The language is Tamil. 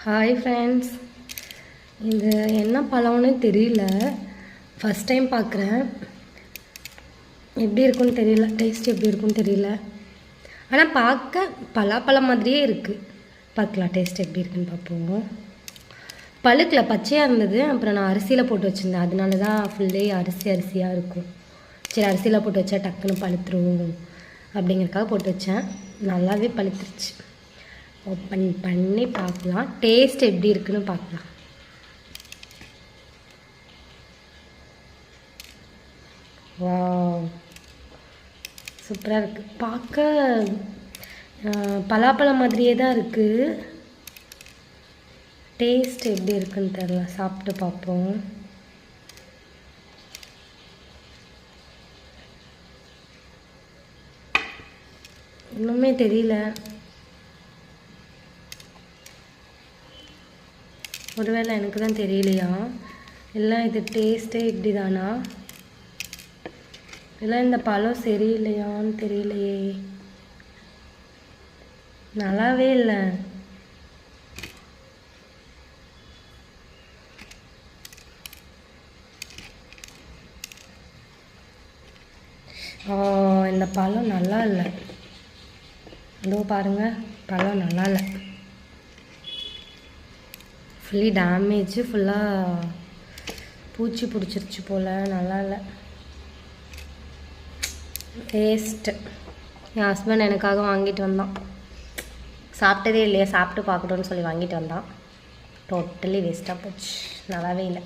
ஹாய் ஃப்ரெண்ட்ஸ், இது என்ன பழம்னு தெரியல. ஃபஸ்ட் டைம் பார்க்குறேன். எப்படி இருக்குன்னு தெரியல, டேஸ்ட் எப்படி இருக்குன்னு தெரியல. ஆனால் பார்க்க பலாப்பழம் மாதிரியே இருக்குது. பார்க்கலாம் டேஸ்ட் எப்படி இருக்குன்னு பார்ப்போம். பழுக்கில் பச்சையாக இருந்தது. அப்புறம் நான் அரிசியில் போட்டு வச்சுருந்தேன், அதனால தான் ஃபுல்லே அரிசியாக இருக்கும். சரி, அரிசியில் போட்டு வச்சா டக்குன்னு பழுத்துரும் அப்படிங்கிறதுக்காக போட்டு வச்சேன். நல்லாவே பழுத்துருச்சு. ஓப்பன் பண்ணி பார்க்கலாம், டேஸ்ட் எப்படி இருக்குன்னு பார்க்கலாம். வாவ், சூப்பராக இருக்குது. பார்க்க பலாப்பழம் மாதிரியே தான் இருக்குது. டேஸ்ட் எப்படி இருக்குன்னு தெரியல, சாப்பிட்டு பார்ப்போம். இன்னுமே தெரியல. ஒருவேளை எனக்கு தான் தெரியலையா, இல்லை இது டேஸ்ட்டே இப்படி தானா, இல்லை இந்த பழம் சரியில்லையான்னு தெரியலையே. நல்லாவே இல்லை. இந்த பழம் நல்லா இல்லை. இதோ பாருங்கள், பழம் நல்லா இல்லை. ஃபுல்லி டேமேஜ், ஃபுல்லாக பூச்சி பிடிச்சிருச்சு போல். நல்லா இல்லை டேஸ்ட்டு. என் ஹஸ்பண்ட் எனக்காக வாங்கிட்டு வந்தான். சாப்பிட்டதே இல்லையா, சாப்பிட்டு பார்க்கணுன்னு சொல்லி வாங்கிட்டு வந்தான். டோட்டலி வேஸ்ட்டாக போச்சு. நல்லாவே இல்லை.